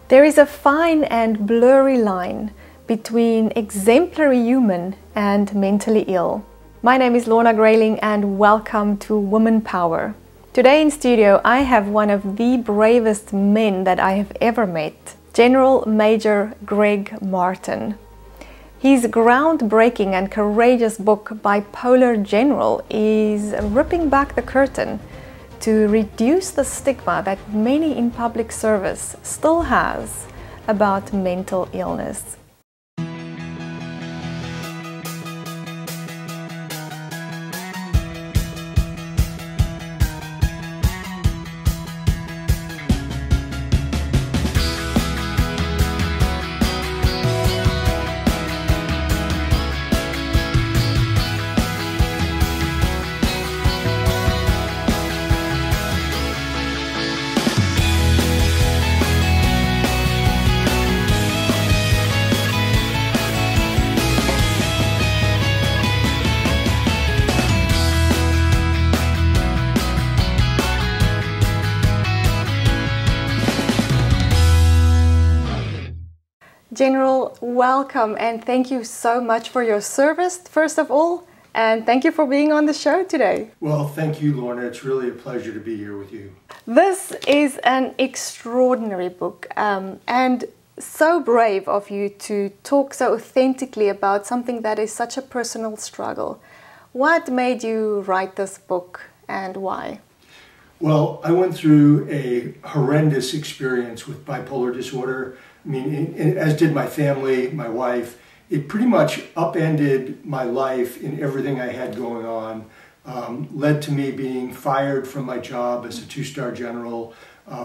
There is a fine and blurry line between exemplary human and mentally ill. My name is Lorna Grayling and welcome to Woman Power. Today in studio I have one of the bravest men that I have ever met, General Major Greg Martin. His groundbreaking and courageous book, Bipolar General, is ripping back the curtain to reduce the stigma that many in public service still has about mental illness. General, welcome and thank you so much for your service, first of all, and thank you for being on the show today. Well, thank you, Lorna. It's really a pleasure to be here with you. This is an extraordinary book and so brave of you to talk so authentically about something that is such a personal struggle. What made you write this book and why? Well, I went through a horrendous experience with bipolar disorder. I mean, as did my family, my wife. It pretty much upended my life in everything I had going on. Led to me being fired from my job as a two-star general,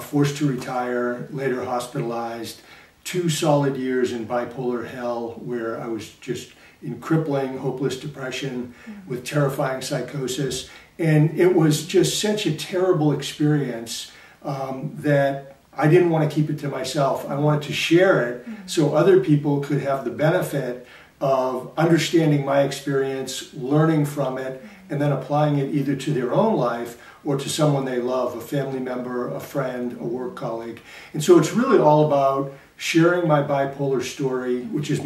forced to retire, later hospitalized, 2 solid years in bipolar hell where I was just in crippling, hopeless depression with terrifying psychosis. And it was just such a terrible experience that I didn't want to keep it to myself. I wanted to share it so other people could have the benefit of understanding my experience, learning from it, and then applying it either to their own life or to someone they love, a family member, a friend, a work colleague. And so it's really all about sharing my bipolar story, which is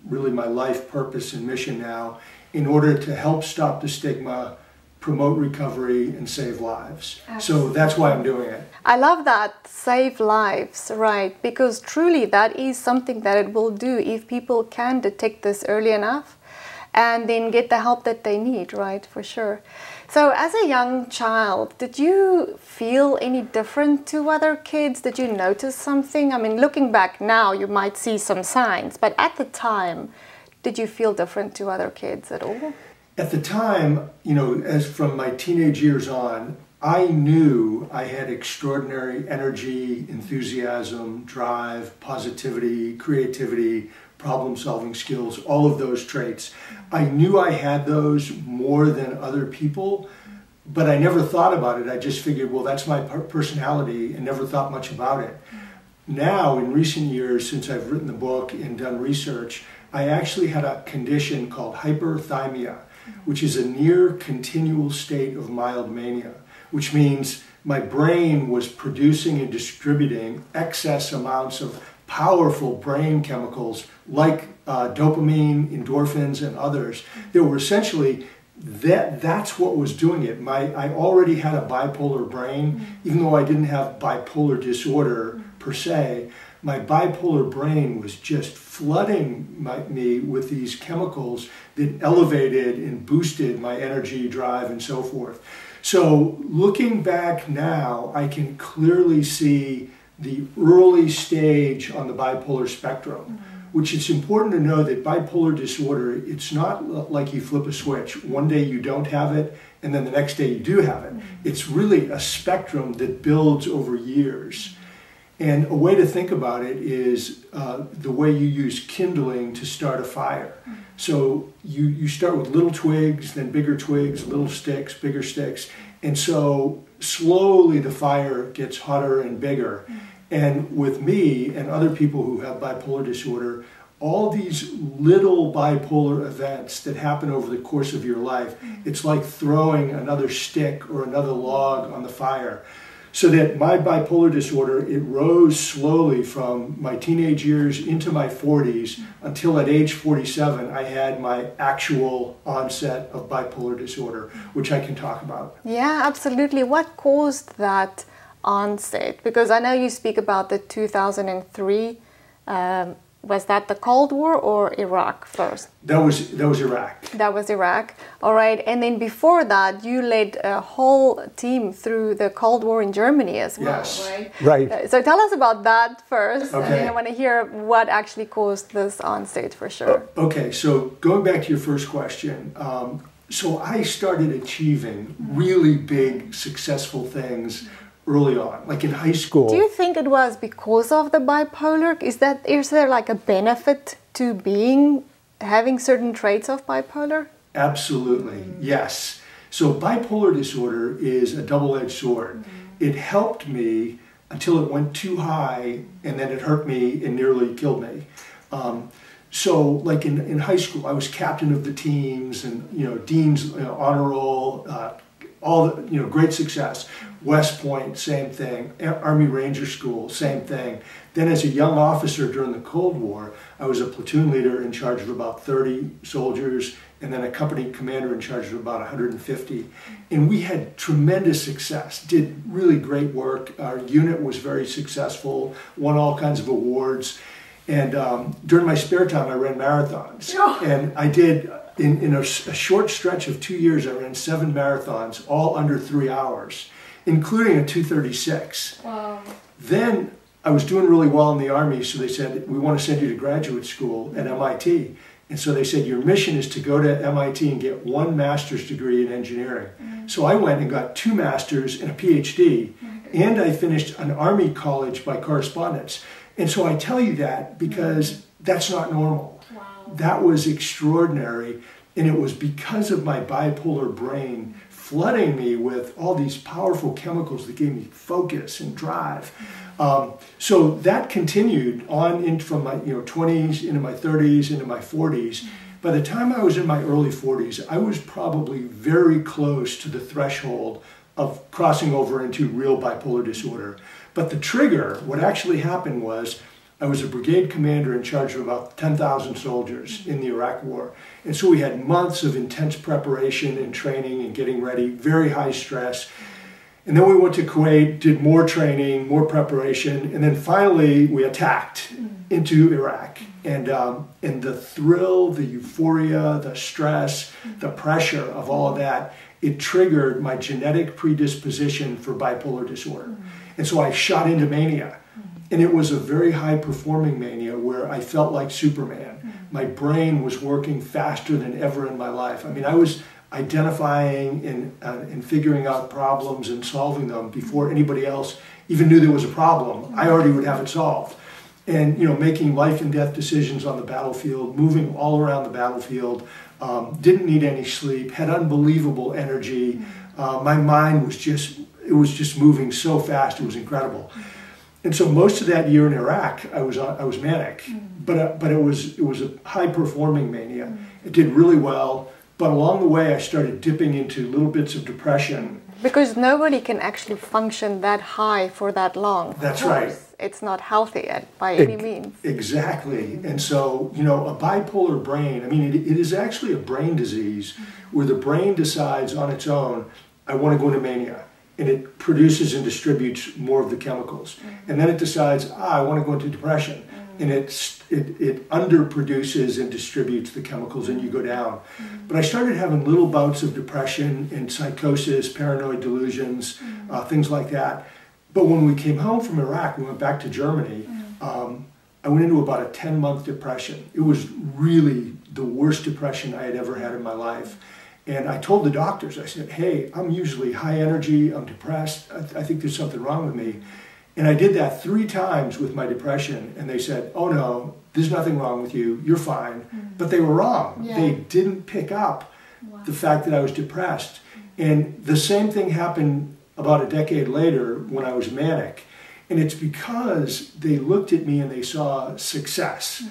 really my life purpose and mission now, in order to help stop the stigma, promote recovery, and save lives. Absolutely. So that's why I'm doing it. I love that, save lives, right? Because truly that is something that it will do if people can detect this early enough and then get the help that they need, right? For sure. So as a young child, did you feel any different to other kids? Did you notice something? I mean, looking back now, you might see some signs, but at the time, did you feel different to other kids at all? At the time, you know, as from my teenage years on, I knew I had extraordinary energy, enthusiasm, drive, positivity, creativity, problem-solving skills, all of those traits. I knew I had those more than other people, but I never thought about it. I just figured, well, that's my personality, and never thought much about it. Now, in recent years, since I've written the book and done research, I actually had a condition called hyperthymia, which is a near continual state of mild mania, which means my brain was producing and distributing excess amounts of powerful brain chemicals like dopamine, endorphins, and others. They were essentially, that's what was doing it. I already had a bipolar brain, even though I didn't have bipolar disorder per se. My bipolar brain was just flooding me with these chemicals that elevated and boosted my energy, drive, and so forth. So looking back now, I can clearly see the early stage on the bipolar spectrum, which it's important to know that bipolar disorder, it's not like you flip a switch. One day you don't have it, and then the next day you do have it. It's really a spectrum that builds over years. And a way to think about it is the way you use kindling to start a fire. So you start with little twigs, then bigger twigs, little sticks, bigger sticks. And so slowly the fire gets hotter and bigger. And with me and other people who have bipolar disorder, all these little bipolar events that happen over the course of your life, it's like throwing another stick or another log on the fire. So that my bipolar disorder, it rose slowly from my teenage years into my 40s until at age 47 I had my actual onset of bipolar disorder, which I can talk about. Yeah, absolutely. What caused that onset? Because I know you speak about the 2003. Was that the Cold War or Iraq first? That was Iraq. That was Iraq. All right. And then before that, you led a whole team through the Cold War in Germany as well, yes. right? Right. So tell us about that first. Okay. And I want to hear what actually caused this onset for sure. Okay, so going back to your first question, so I started achieving really big, successful things early on, like in high school. Do you think it was because of the bipolar? Is there like a benefit to having certain traits of bipolar? Absolutely, yes. So bipolar disorder is a double-edged sword. It helped me until it went too high, and then it hurt me and nearly killed me. So like in high school, I was captain of the teams and, dean's honor roll, all the, great success. West Point, same thing. Army Ranger School, same thing. Then as a young officer during the Cold War, I was a platoon leader in charge of about 30 soldiers, and then a company commander in charge of about 150. And we had tremendous success, did really great work. Our unit was very successful, won all kinds of awards. And during my spare time, I ran marathons. And I did, in a short stretch of 2 years, I ran 7 marathons, all under 3 hours, including a 2:36. Wow. Then I was doing really well in the Army, so they said, we want to send you to graduate school at MIT. And so they said, your mission is to go to MIT and get 1 master's degree in engineering. So I went and got 2 masters and a PhD, and I finished an Army college by correspondence. And so I tell you that because that's not normal. Wow. That was extraordinary, and it was because of my bipolar brain flooding me with all these powerful chemicals that gave me focus and drive. So that continued on from my 20s into my 30s into my 40s. By the time I was in my early 40s, I was probably very close to the threshold of crossing over into real bipolar disorder. But the trigger, what actually happened was, I was a brigade commander in charge of about 10,000 soldiers in the Iraq War. And so we had months of intense preparation and training and getting ready, very high stress. And then we went to Kuwait, did more training, more preparation, and then finally we attacked into Iraq. And the thrill, the euphoria, the stress, the pressure of all of that, it triggered my genetic predisposition for bipolar disorder. And so I shot into mania. And it was a very high-performing mania where I felt like Superman. My brain was working faster than ever in my life. I mean, I was identifying and figuring out problems and solving them before anybody else even knew there was a problem. I already would have it solved. And, making life and death decisions on the battlefield, moving all around the battlefield, didn't need any sleep, had unbelievable energy. My mind was just moving so fast, it was incredible. And so most of that year in Iraq, I was manic, but it was a high-performing mania. It did really well, but along the way, I started dipping into little bits of depression. Because nobody can actually function that high for that long. That's right. It's not healthy by any means. Exactly. And so, a bipolar brain, I mean, it is actually a brain disease where the brain decides on its own, I want to go into mania. And it produces and distributes more of the chemicals. And then it decides, I want to go into depression. And it underproduces and distributes the chemicals, and you go down. But I started having little bouts of depression and psychosis, paranoid delusions, things like that. But when we came home from Iraq, we went back to Germany, I went into about a 10-month depression. It was really the worst depression I had ever had in my life. And I told the doctors, I said, hey, I'm usually high energy, I'm depressed, I think there's something wrong with me. And I did that 3 times with my depression, and they said, oh no, there's nothing wrong with you, you're fine. But they were wrong. Yeah. They didn't pick up the fact that I was depressed. And the same thing happened about a decade later when I was manic. And it's because they looked at me and they saw success.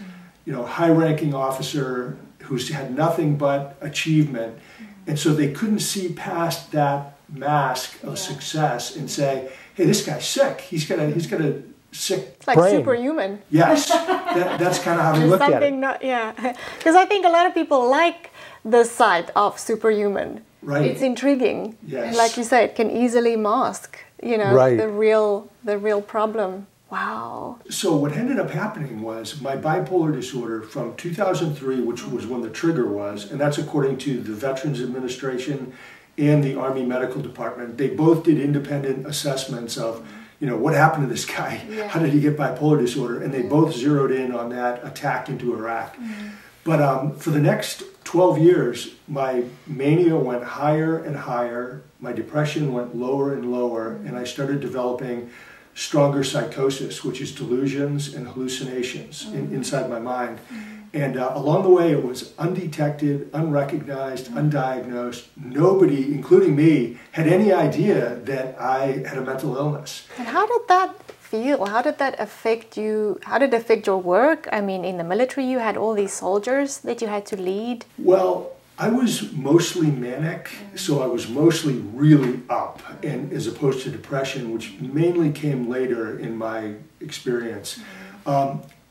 High-ranking officer who's had nothing but achievement. And so they couldn't see past that mask of success and say, hey, this guy's sick. He's got a sick It's like brain. superhuman. Yes, that's kind of how we looked at it. Because I think a lot of people like the sight of superhuman. Right. It's intriguing. Yes. And like you say, it can easily mask, Right. the real problem. Wow. So what ended up happening was my bipolar disorder from 2003, which was when the trigger was, and that's according to the Veterans Administration and the Army Medical Department. They both did independent assessments of, what happened to this guy? Yeah. How did he get bipolar disorder? And they both zeroed in on that attack into Iraq. But for the next 12 years, my mania went higher and higher. My depression went lower and lower, and I started developing stronger psychosis, which is delusions and hallucinations inside my mind. And along the way, it was undetected, unrecognized, undiagnosed. Nobody, including me, had any idea that I had a mental illness. And how did that feel? How did that affect you? How did it affect your work? I mean, in the military, you had all these soldiers that you had to lead. Well, I was mostly manic, so I was mostly really up, and as opposed to depression, which mainly came later in my experience.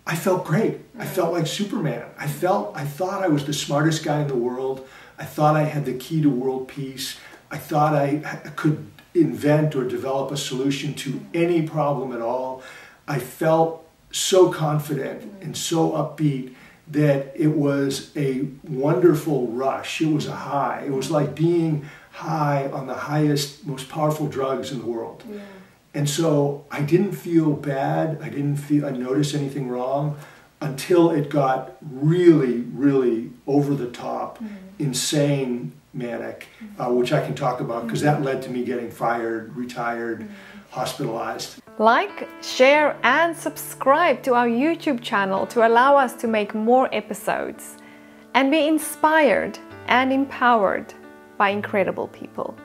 I felt great. I felt like Superman. I thought I was the smartest guy in the world. I thought I had the key to world peace. I thought I could invent or develop a solution to any problem at all. I felt so confident and so upbeat that it was a wonderful rush. It was a high. It was like being high on the highest, most powerful drugs in the world. Yeah. And so I didn't feel bad. I didn't notice anything wrong until it got really, really over the top, insane manic, which I can talk about because that led to me getting fired, retired, hospitalized. Like, share and subscribe to our YouTube channel to allow us to make more episodes and be inspired and empowered by incredible people.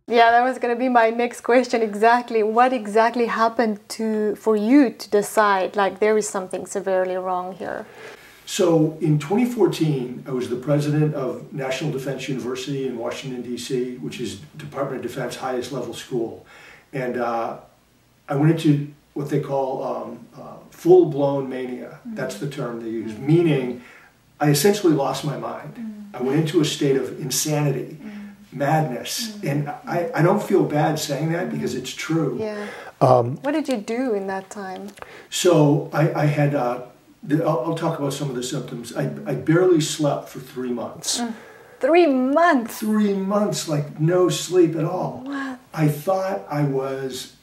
Yeah, that was going to be my next question exactly. What exactly happened for you to decide, like, there is something severely wrong here? So in 2014, I was the president of National Defense University in Washington, D.C., which is Department of Defense highest level school. And I went into what they call full-blown mania. That's the term they use, meaning I essentially lost my mind. I went into a state of insanity. Madness, and I don't feel bad saying that because it's true. Yeah. What did you do in that time? So I had, I'll talk about some of the symptoms. I barely slept for 3 months. 3 months? 3 months, like no sleep at all. What? I thought I was,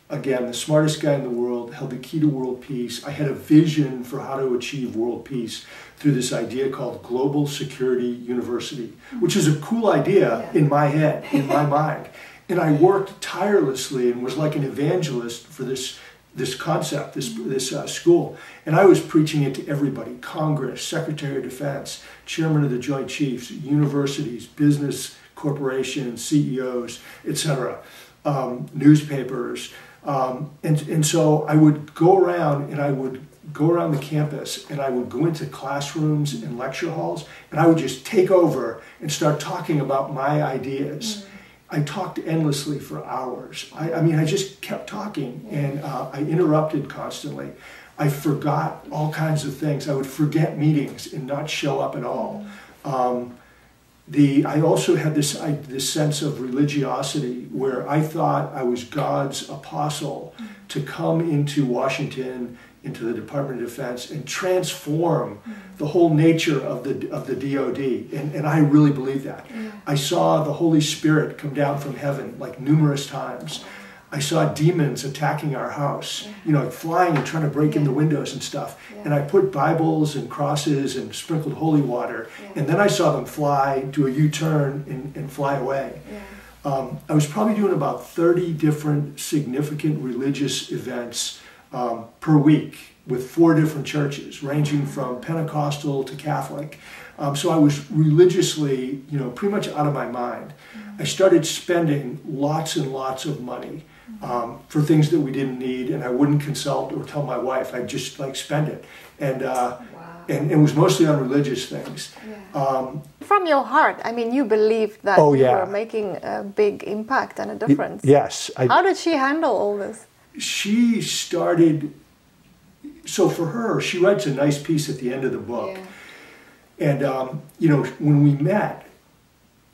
again, the smartest guy in the world, held the key to world peace. I had a vision for how to achieve world peace through this idea called Global Security University, which is a cool idea in my head, in my mind. And I worked tirelessly and was like an evangelist for this concept, this school. And I was preaching it to everybody: Congress, Secretary of Defense, Chairman of the Joint Chiefs, universities, business corporations, CEOs, etc., newspapers. And so I would go around and I would go around the campus and I would go into classrooms and lecture halls and I would just take over and start talking about my ideas. I talked endlessly for hours. I mean, I just kept talking and I interrupted constantly. I forgot all kinds of things. I would forget meetings and not show up at all. I also had this sense of religiosity where I thought I was God's apostle to come into Washington, into the Department of Defense, and transform the whole nature of the DoD. And I really believe that. I saw the Holy Spirit come down from heaven like numerous times. I saw demons attacking our house, like flying and trying to break in the windows and stuff. And I put Bibles and crosses and sprinkled holy water. And then I saw them fly, do a U-turn and fly away. I was probably doing about 30 different significant religious events per week with 4 different churches, ranging from Pentecostal to Catholic. So I was religiously, pretty much out of my mind. I started spending lots and lots of money for things that we didn't need, and I wouldn't consult or tell my wife. I'd just spend it, and it was mostly on religious things. Yeah. From your heart, I mean, you believed that you were making a big impact and a difference. Yes. How did she handle all this? She started. So for her, she writes a nice piece at the end of the book, and when we met,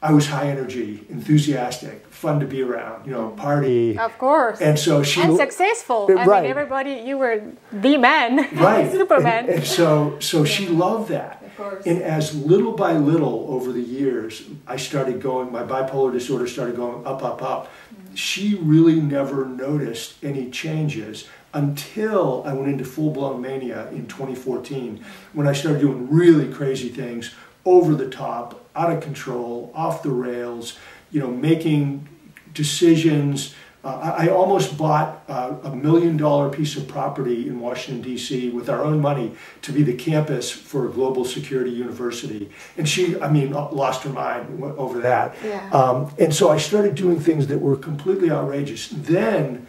I was high energy, enthusiastic, fun to be around, party. Of course. And so she... And successful. I mean, everybody, you were the man. Right. Superman. And so she loved that. Of course. And as little by little over the years, I started going, my bipolar disorder started going up, up, up. She really never noticed any changes until I went into full-blown mania in 2014, when I started doing really crazy things, over the top, out of control, off the rails, making decisions. I almost bought a $1 million piece of property in Washington, D.C. with our own money to be the campus for a global security university. And she, lost her mind over that. Yeah. And so I started doing things that were completely outrageous. Then,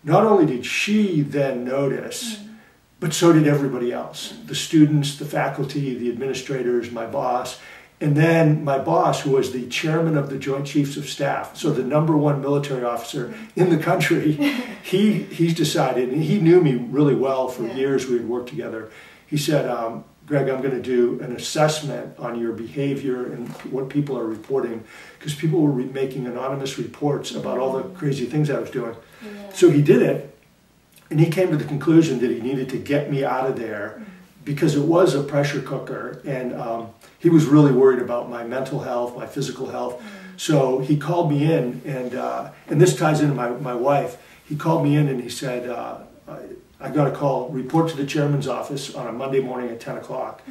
not only did she then notice, but so did everybody else. The students, the faculty, the administrators, my boss. And then my boss, who was the chairman of the Joint Chiefs of Staff, so the #1 military officer in the country, he's decided, and he knew me really well for years, we had worked together. He said, Greg, I'm going to do an assessment on your behavior and what people are reporting, because people were making anonymous reports about all the crazy things I was doing. Yeah. So he did it, and he came to the conclusion that he needed to get me out of there because it was a pressure cooker, and he was really worried about my mental health, my physical health. So he called me in, and this ties into my wife. He called me in and he said, I got a call, report to the chairman's office on a Monday morning at 10 o'clock.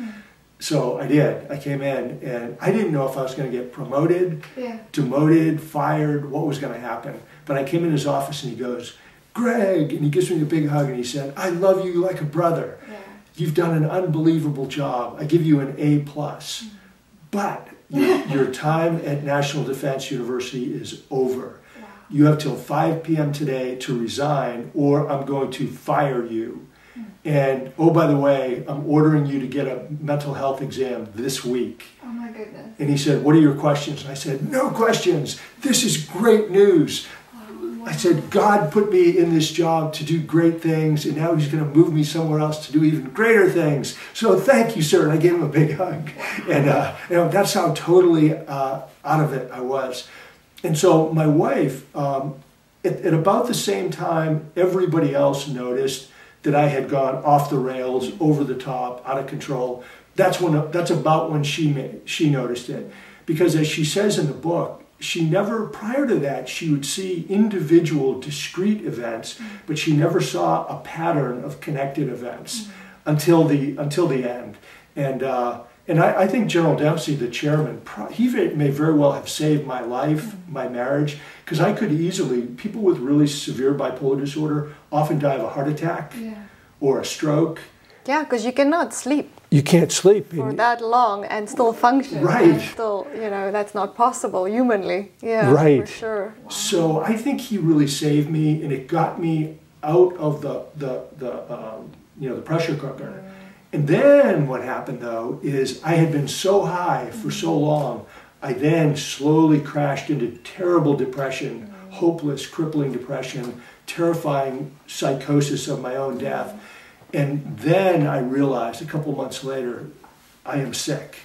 So I did. I came in, and I didn't know if I was going to get promoted, demoted, fired, what was going to happen. But I came in his office and he goes, Greg, and he gives me a big hug and he said, I love you like a brother. You've done an unbelievable job. I give you an A+. But your time at National Defense University is over. You have till 5 p.m. today to resign, or I'm going to fire you. And, oh, by the way, I'm ordering you to get a mental health exam this week. Oh, my goodness. And he said, what are your questions? And I said, no questions. This is great news. I said, God put me in this job to do great things, and now he's going to move me somewhere else to do even greater things. So thank you, sir. And I gave him a big hug. And that's how totally out of it I was. And so my wife, at about the same time, everybody else noticed that I had gone off the rails, over the top, out of control. That's about when she noticed it. Because as she says in the book, she never, prior to that, she would see individual discrete events, but she never saw a pattern of connected events until the end. And I think General Dempsey, the chairman, he may very well have saved my life, my marriage, because I could easily, people with really severe bipolar disorder often die of a heart attack or a stroke. Yeah, because you cannot sleep. You can't sleep for that long and still function. Right. And still, that's not possible humanly. Yeah, right. For sure. Wow. So I think he really saved me, and it got me out of the pressure cooker. And then what happened, though, is I had been so high for so long, I then slowly crashed into terrible depression, hopeless, crippling depression, terrifying psychosis of my own death. And then I realized a couple months later, I am sick.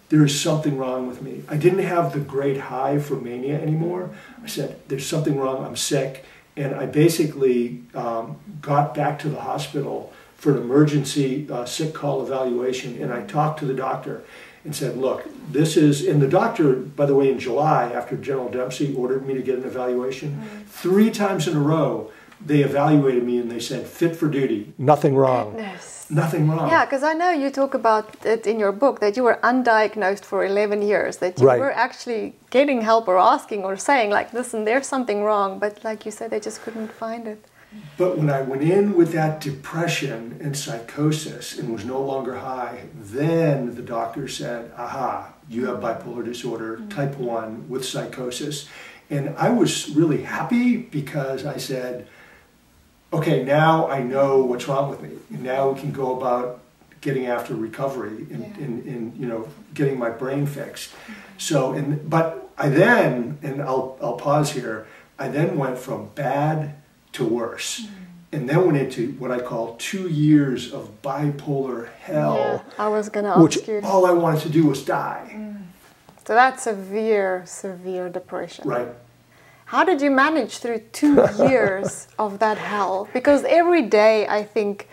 There is something wrong with me. I didn't have the great high for mania anymore. I said, there's something wrong, I'm sick. And I basically got back to the hospital for an emergency sick call evaluation. And I talked to the doctor and said, look, this is, and the doctor, by the way, in July, after General Dempsey ordered me to get an evaluation, 3 times in a row, they evaluated me and they said, fit for duty. Nothing wrong. Goodness. Nothing wrong. Yeah, because I know you talk about it in your book, that you were undiagnosed for 11 years, that you were actually getting help or asking or saying, like, listen, there's something wrong. But like you said, they just couldn't find it. But when I went in with that depression and psychosis and was no longer high, then the doctor said, aha, you have bipolar disorder, type 1 with psychosis. And I was really happy because I said, okay, now I know what's wrong with me. And now we can go about getting after recovery and you know, getting my brain fixed. So, but I then, and I'll pause here, I then went from bad to worse. And then went into what I call 2 years of bipolar hell. Yeah, I was going to ask you. All I wanted to do was die. So that's severe, severe depression. Right. How did you manage through 2 years of that hell? Because every day I think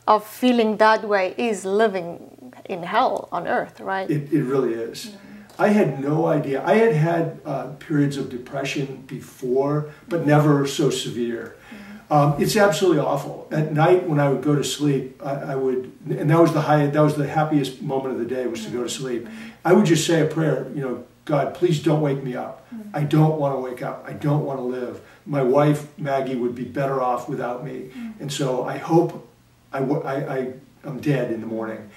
of feeling that way is living in hell on earth, right? It really is. I had no idea. I had had periods of depression before, but never so severe. It's absolutely awful. At night when I would go to sleep, I would, and that was the happiest moment of the day, was to go to sleep. I would just say a prayer, you know, God, please don't wake me up. I don't want to wake up. I don't want to live. My wife, Maggie, would be better off without me. And so I hope I'm dead in the morning.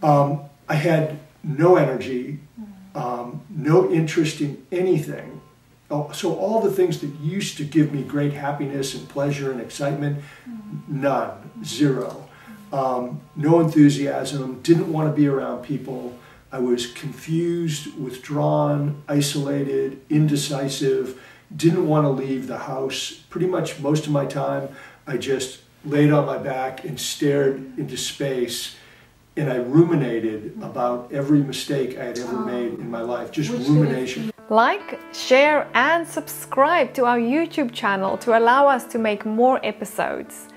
I had no energy, no interest in anything. So all the things that used to give me great happiness and pleasure and excitement, none, zero. No enthusiasm, didn't want to be around people. I was confused, withdrawn, isolated, indecisive, didn't want to leave the house. Pretty much most of my time, I just laid on my back and stared into space, and I ruminated about every mistake I had ever made in my life, just rumination. Like, share and subscribe to our YouTube channel to allow us to make more episodes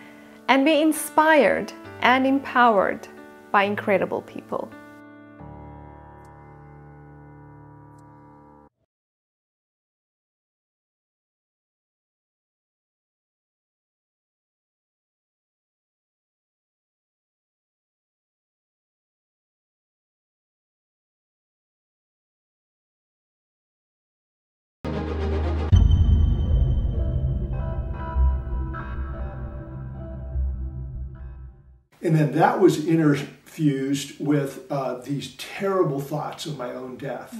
and be inspired and empowered by incredible people. And then that was interfused with these terrible thoughts of my own death.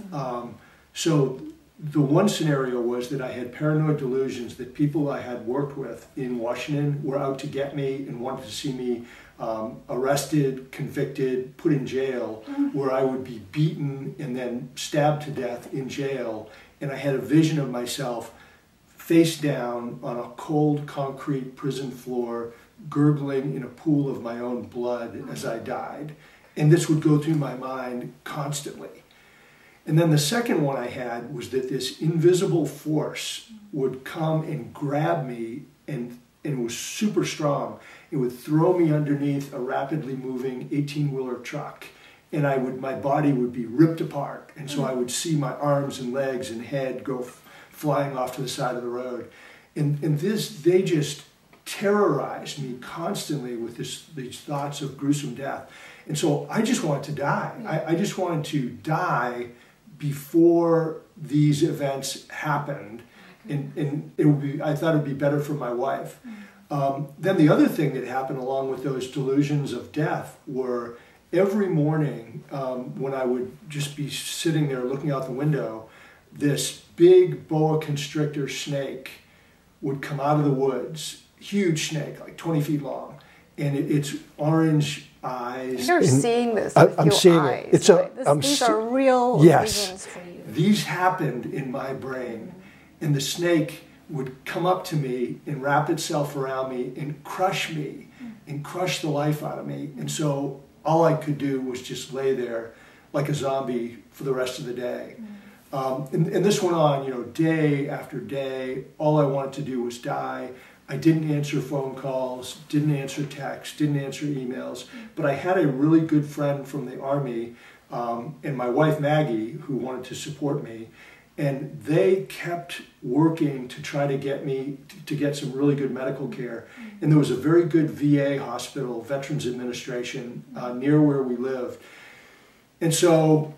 So the one scenario was that I had paranoid delusions that people I had worked with in Washington were out to get me and wanted to see me arrested, convicted, put in jail, where I would be beaten and then stabbed to death in jail. And I had a vision of myself face down on a cold concrete prison floor, gurgling in a pool of my own blood as I died. And this would go through my mind constantly. And then the second one I had was that this invisible force would come and grab me, and it was super strong. It would throw me underneath a rapidly moving 18-wheeler truck, and my body would be ripped apart. And so I would see my arms and legs and head go flying off to the side of the road. And they just terrorized me constantly with these thoughts of gruesome death. And so I just wanted to die. I just wanted to die before these events happened. And I thought it would be better for my wife. Then the other thing that happened along with those delusions of death were every morning when I would just be sitting there looking out the window, this big boa constrictor snake would come out of the woods. Huge snake, like 20 feet long, and its orange eyes. You're seeing this with I'm your seeing eyes. It. These are real visions for you. These happened in my brain, and the snake would come up to me and wrap itself around me and crush the life out of me. And so all I could do was just lay there like a zombie for the rest of the day. And this went on, you know, day after day. All I wanted to do was die. I didn't answer phone calls, didn't answer texts, didn't answer emails, but I had a really good friend from the Army and my wife Maggie, who wanted to support me, and they kept working to try to get me to get some really good medical care. And there was a very good VA hospital, Veterans Administration, near where we lived. And so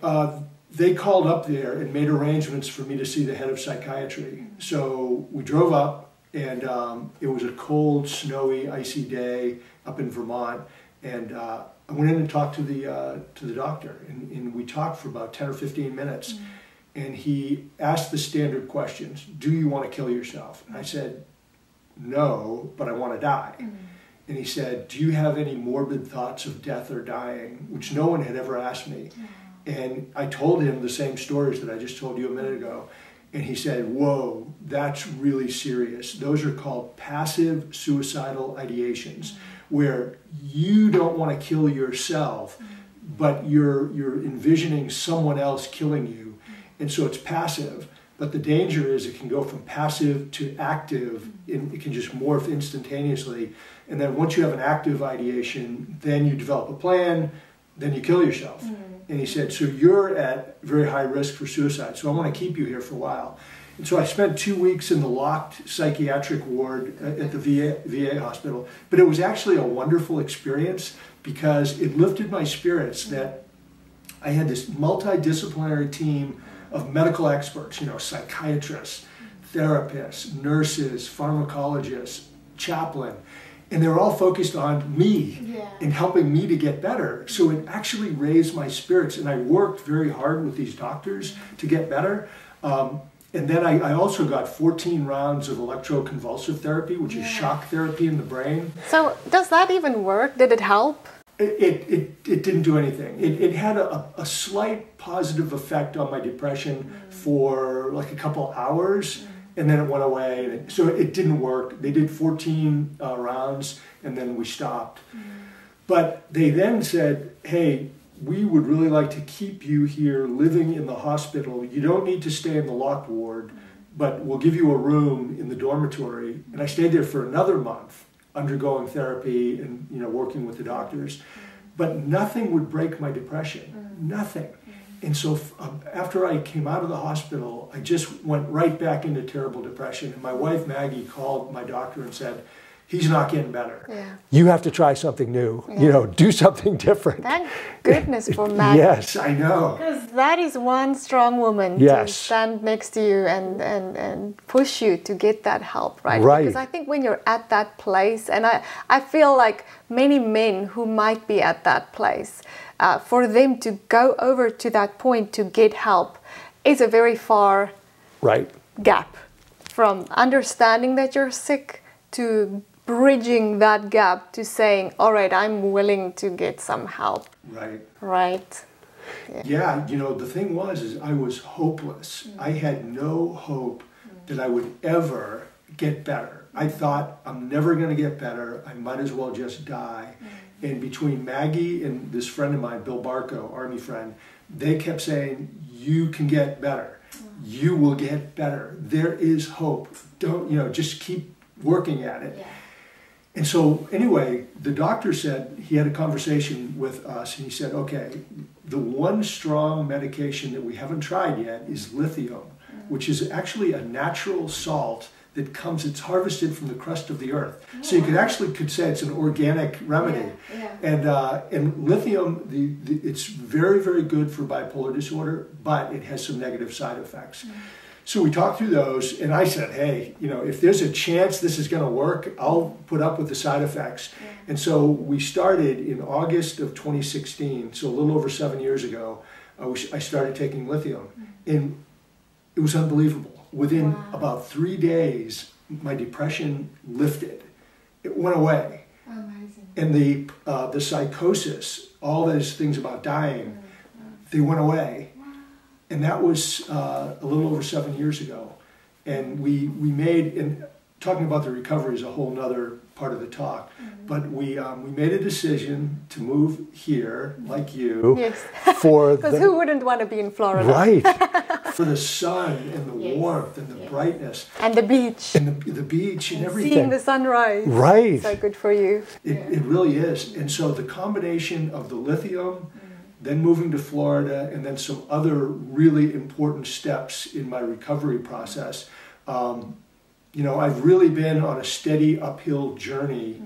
they called up there and made arrangements for me to see the head of psychiatry. So we drove up. And it was a cold, snowy, icy day up in Vermont. And I went in and talked to the doctor, and we talked for about 10 or 15 minutes. And he asked the standard questions. Do you want to kill yourself? And I said, no, but I want to die. And he said, do you have any morbid thoughts of death or dying, which no one had ever asked me? And I told him the same stories that I just told you a minute ago. And he said, whoa, that's really serious. Those are called passive suicidal ideations, where you don't want to kill yourself, but you're envisioning someone else killing you. And so it's passive, but the danger is it can go from passive to active, and it can just morph instantaneously. And then once you have an active ideation, then you develop a plan, then you kill yourself. And he said, so you're at very high risk for suicide, so I want to keep you here for a while. And so I spent 2 weeks in the locked psychiatric ward at the VA hospital, but it was actually a wonderful experience because it lifted my spirits that I had this multidisciplinary team of medical experts, psychiatrists, therapists, nurses, pharmacologists, chaplain, and they were all focused on me and helping me to get better. So it actually raised my spirits, and I worked very hard with these doctors to get better. And then I also got 14 rounds of electroconvulsive therapy, which is shock therapy in the brain. So does that even work? Did it help? It didn't do anything. It had a slight positive effect on my depression for like a couple hours, and then it went away. So it didn't work. They did 14 rounds, and then we stopped. But they then said, hey, we would really like to keep you here living in the hospital. You don't need to stay in the locked ward, but we'll give you a room in the dormitory. And I stayed there for another month, undergoing therapy and working with the doctors, but nothing would break my depression, nothing. And so after I came out of the hospital, I just went right back into terrible depression. And my wife Maggie called my doctor and said, he's not getting better. You have to try something new. Do something different. Thank goodness for Maggie. Yes, I know. Because that is one strong woman to stand next to you and push you to get that help, right? Because I think when you're at that place, and I feel like many men who might be at that place, for them to go over to that point to get help is a very far gap from understanding that you're sick to bridging that gap to saying, all right, I'm willing to get some help. Right. Yeah, the thing is I was hopeless. I had no hope that I would ever get better. I thought, I'm never going to get better. I might as well just die. And between Maggie and this friend of mine, Bill Barco, Army friend, they kept saying, you can get better. You will get better. There is hope. Don't, just keep working at it. And so anyway, the doctor said, he had a conversation with us, and he said, okay, the one strong medication that we haven't tried yet is lithium, which is actually a natural salt that it's harvested from the crust of the earth. So you could say it's an organic remedy. And lithium, it's very, very good for bipolar disorder, but it has some negative side effects. So we talked through those, and I said, hey, if there's a chance this is going to work, I'll put up with the side effects. And so we started in August of 2016, so a little over 7 years ago, I started taking lithium. And it was unbelievable. Within about 3 days, my depression lifted. It went away. Amazing. And the psychosis, all those things about dying, they went away. And that was a little over 7 years ago. And we made, and talking about the recovery is a whole nother part of the talk, but we made a decision to move here, like you. Yes, because who wouldn't want to be in Florida? Right, for the sun and the warmth and the brightness. And the beach. And the beach and everything. Seeing the sunrise. Right. So good for you. It really is. And so the combination of the lithium, then moving to Florida, and then some other really important steps in my recovery process. I've really been on a steady uphill journey,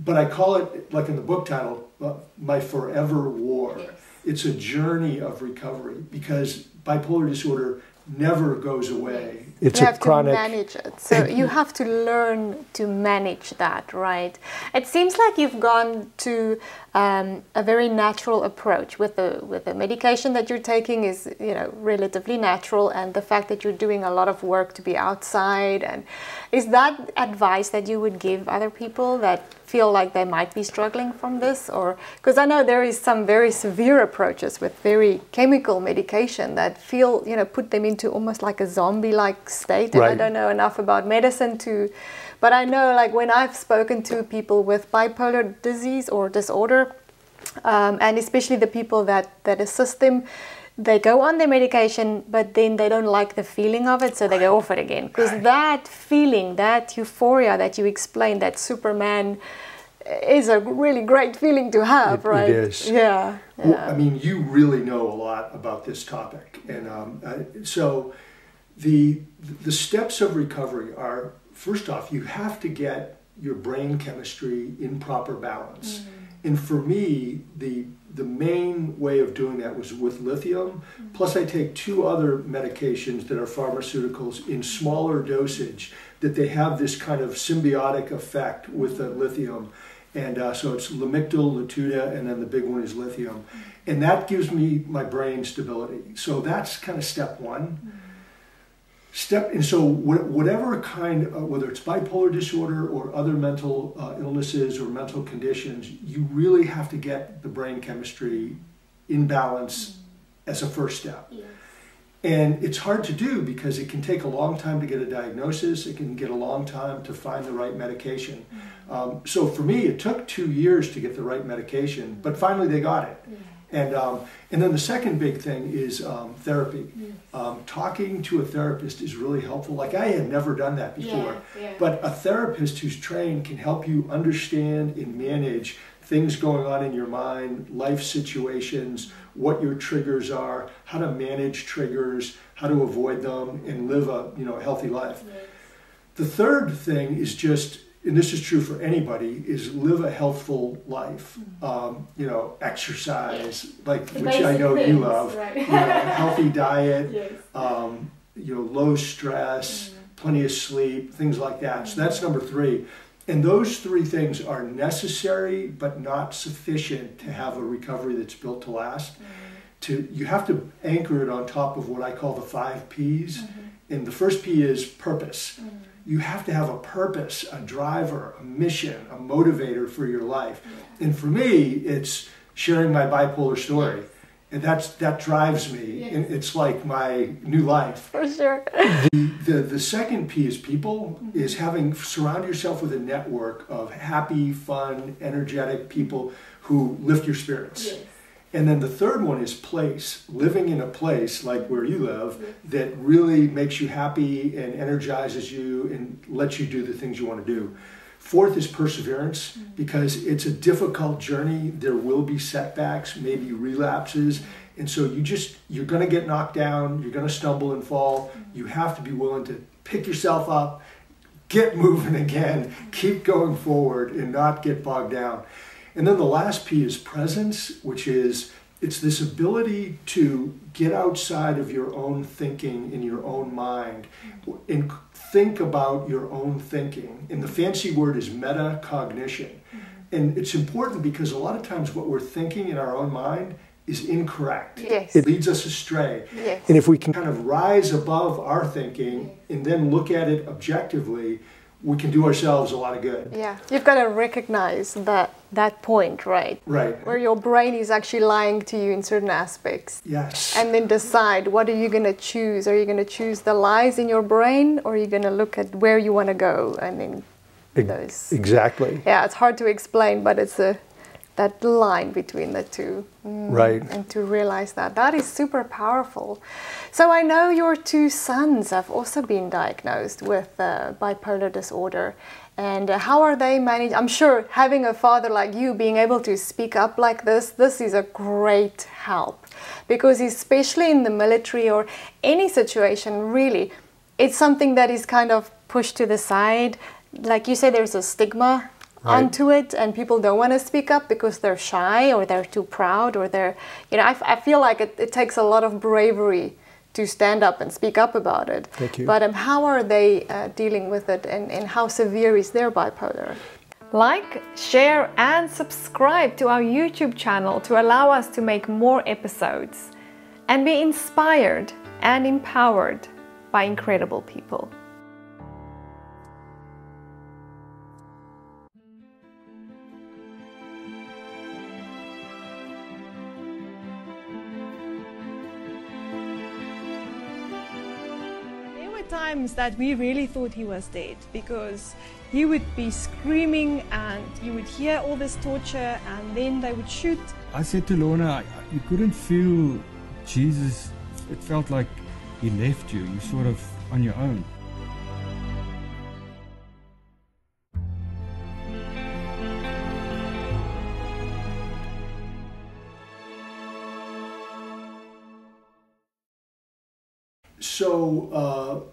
but I call it, like in the book title, my forever war. It's a journey of recovery, because bipolar disorder never goes away. It's you a have chronic... to manage it. So you have to learn to manage that, right? It seems like you've gone to a very natural approach with the medication that you're taking is, you know, relatively natural, and the fact that you're doing a lot of work to be outside. And is that advice that you would give other people that feel like they might be struggling from this? Or because I know there is some very severe approaches with very chemical medication that feel, you know, put them into almost like a zombie-like state. And Right. I don't know enough about medicine but I know, like, when I've spoken to people with bipolar disease or disorder, and especially the people that assist them, they go on their medication, but then they don't like the feeling of it, so they go off it again. Because that feeling, that euphoria that you explained, that Superman, is a really great feeling to have, right? It is. Yeah. Well, I mean, you really know a lot about this topic. And so the steps of recovery are, first off, you have to get your brain chemistry in proper balance. Mm-hmm. And for me, the main way of doing that was with lithium. Mm-hmm. Plus I take 2 other medications that are pharmaceuticals in smaller dosage, that they have this kind of symbiotic effect with the lithium. And so it's lamictal, latuda, and then the big one is lithium. And that gives me my brain stability. So that's kind of step 1. And so whatever kind, whether it's bipolar disorder or other mental illnesses or mental conditions, you really have to get the brain chemistry in balance as a first step. Yes. And it's hard to do because it can take a long time to get a diagnosis. It can get a long time to find the right medication. So for me, it took 2 years to get the right medication, but finally they got it. Yeah. And then the second big thing is therapy. Yes. Talking to a therapist is really helpful. Like, I had never done that before, but a therapist who's trained can help you understand and manage things going on in your mind, life situations, what your triggers are, how to manage triggers, how to avoid them, and live a healthy life. Yes. The third thing is just, and this is true for anybody, is live a healthful life. Exercise, which I know you love. Right. Healthy diet, yes. Low stress, plenty of sleep, things like that. So that's number 3. And those 3 things are necessary but not sufficient to have a recovery that's built to last. You have to anchor it on top of what I call the 5 Ps. And the first P is purpose. You have to have a purpose, a driver, a mission, a motivator for your life. And for me, it's sharing my bipolar story. And that drives me. Yes. And it's like my new life. For sure. The second P is people, is surround yourself with a network of happy, fun, energetic people who lift your spirits. Yes. And then the third one is place, living in a place like where you live that really makes you happy and energizes you and lets you do the things you want to do. Fourth is perseverance, because it's a difficult journey. There will be setbacks, maybe relapses. And so you're going to get knocked down, you're going to stumble and fall. You have to be willing to pick yourself up, get moving again, keep going forward and not get bogged down. And then the last P is presence, which is, it's this ability to get outside of your own thinking in your own mind and think about your own thinking. And the fancy word is metacognition. And it's important because a lot of times what we're thinking in our own mind is incorrect. Yes. It leads us astray. Yes. And if we can kind of rise above our thinking and then look at it objectively, we can do ourselves a lot of good. Yeah, you've got to recognize that point, right? Right. Where your brain is actually lying to you in certain aspects. Yes. And then decide, what are you going to choose? Are you going to choose the lies in your brain, or are you going to look at where you want to go? And then those. Exactly. Yeah, it's hard to explain, but it's that line between the two. Right. And to realize that is super powerful. So I know your 2 sons have also been diagnosed with bipolar disorder. And how are they managed? I'm sure having a father like you being able to speak up like this is a great help. Because especially in the military or any situation, really, it's something that is kind of pushed to the side. Like you say, there's a stigma onto it, and people don't want to speak up because they're shy or they're too proud, or I feel like it takes a lot of bravery to stand up and speak up about it. Thank you. But how are they dealing with it, and how severe is their bipolar? Like, share and subscribe to our YouTube channel to allow us to make more episodes and be inspired and empowered by incredible people. Times that we really thought he was dead, because he would be screaming and you would hear all this torture, and then they would shoot. I said to Lorna, you couldn't feel Jesus. It felt like he left you. You're sort of on your own. So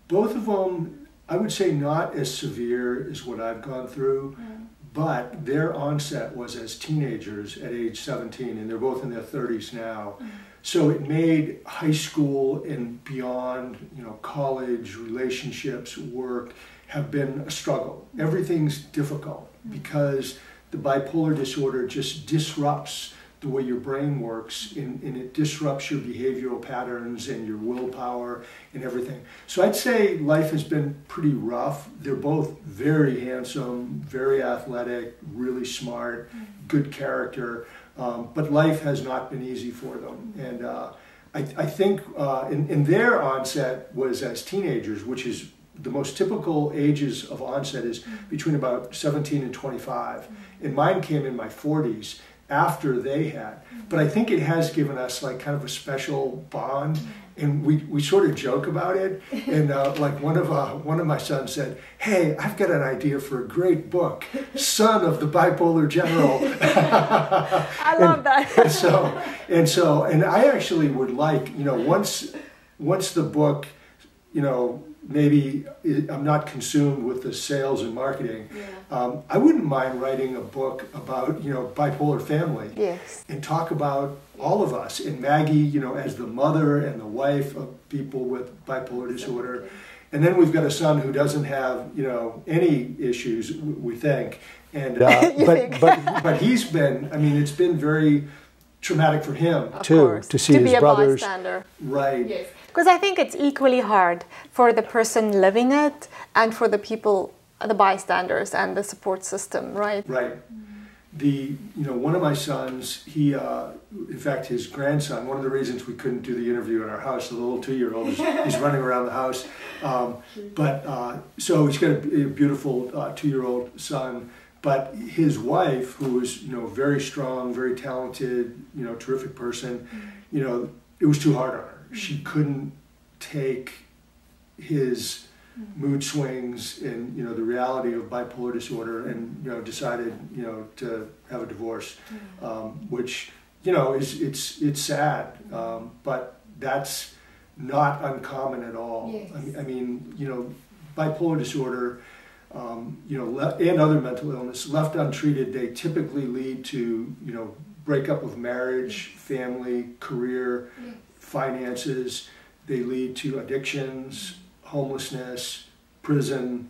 both of them, I would say, not as severe as what I've gone through, but their onset was as teenagers at age 17, and they're both in their 30s now. So it made high school and beyond, college, relationships, work, have been a struggle. Everything's difficult because the bipolar disorder just disrupts the way your brain works, and it disrupts your behavioral patterns and your willpower and everything. So I'd say life has been pretty rough. They're both very handsome, very athletic, really smart, good character, but life has not been easy for them. And I think in their onset was as teenagers, which is the most typical ages of onset is between about 17 and 25. And mine came in my 40s. After they had, but I think it has given us like kind of a special bond, and we sort of joke about it. And like one of my sons said, "Hey, I've got an idea for a great book, Son of the Bipolar General." I love that. And I actually would like, once the book, maybe I'm not consumed with the sales and marketing. I wouldn't mind writing a book about, bipolar family. Yes. And talk about all of us, and Maggie, as the mother and the wife of people with bipolar disorder. And then we've got a son who doesn't have, any issues, we think. And but he's been, it's been very traumatic for him too, to see his brothers. Bystander. Right. Yes. Because I think it's equally hard for the person living it and for the people, the bystanders and the support system, right? Right. One of my sons, he, in fact, his grandson, one of the reasons we couldn't do the interview in our house, the little 2-year-old, he's running around the house. So he's got a beautiful 2-year-old son. But his wife, who was, very strong, very talented, terrific person, it was too hard on her. She couldn't take his mood swings and, the reality of bipolar disorder, and, decided, to have a divorce, which, it's sad, but that's not uncommon at all. Yes. Bipolar disorder, and other mental illness, left untreated, they typically lead to, breakup of marriage, family, career, finances. They lead to addictions, homelessness, prison,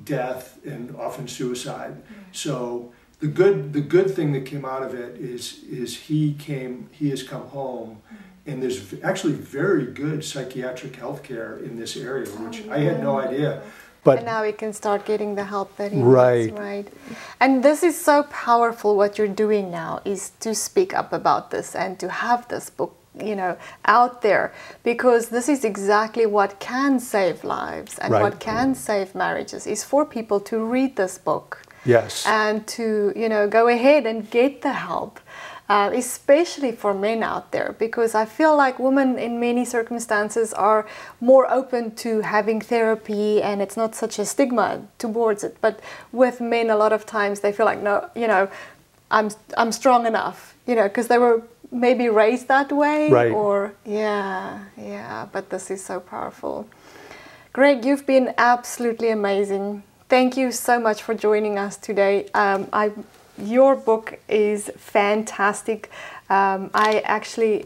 death, and often suicide. So the good thing that came out of it is he has come home, and there's actually very good psychiatric health care in this area, which I had no idea. But now he can start getting the help that he needs, right? And this is so powerful. What you're doing now is to speak up about this and to have this book, out there, because this is exactly what can save lives and what can save marriages, is for people to read this book. Yes. And to, go ahead and get the help. Especially for men out there, because I feel like women in many circumstances are more open to having therapy, and it's not such a stigma towards it. But with men, a lot of times they feel like, no, I'm strong enough, because they were maybe raised that way, or but this is so powerful. Greg, you've been absolutely amazing. Thank you so much for joining us today. Your book is fantastic. I actually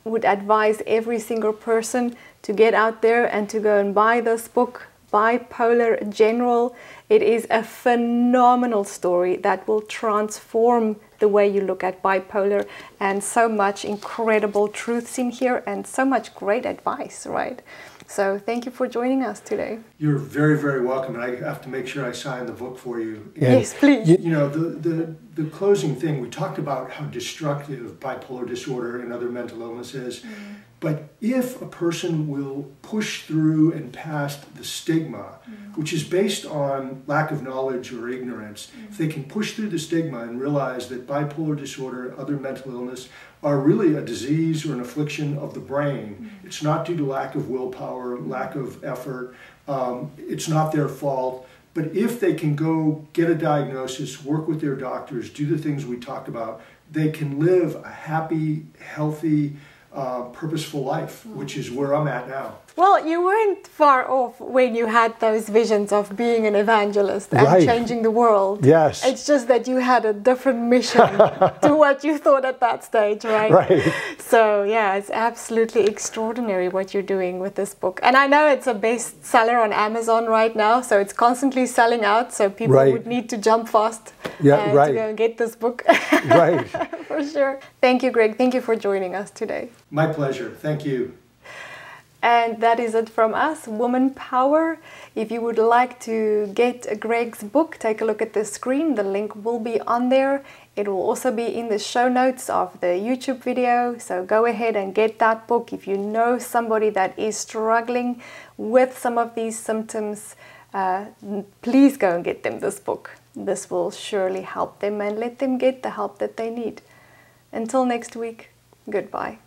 would advise every single person to get out there and to go and buy this book, Bipolar General. It is a phenomenal story that will transform the way you look at bipolar, and so much incredible truths in here and so much great advice, right? So thank you for joining us today. You're very, very welcome, and I have to make sure I sign the book for you. And, yes, please. You know, the closing thing, we talked about how destructive bipolar disorder and other mental illness is, but if a person will push through and past the stigma, which is based on lack of knowledge or ignorance, if they can push through the stigma and realize that bipolar disorder and other mental illness are really a disease or an affliction of the brain. It's not due to lack of willpower, lack of effort. It's not their fault. But if they can go get a diagnosis, work with their doctors, do the things we talked about, they can live a happy, healthy, purposeful life, which is where I'm at now. Well, you weren't far off when you had those visions of being an evangelist and changing the world. Yes. It's just that you had a different mission to what you thought at that stage, right? Right. So, yeah, it's absolutely extraordinary what you're doing with this book. And I know it's a bestseller on Amazon right now, so it's constantly selling out, so people would need to jump fast to go and get this book. Right. For sure. Thank you, Greg. Thank you for joining us today. My pleasure. Thank you. And that is it from us, Woman Power. If you would like to get Greg's book, take a look at the screen. The link will be on there. It will also be in the show notes of the YouTube video. So go ahead and get that book. If you know somebody that is struggling with some of these symptoms, please go and get them this book. This will surely help them and let them get the help that they need. Until next week, goodbye.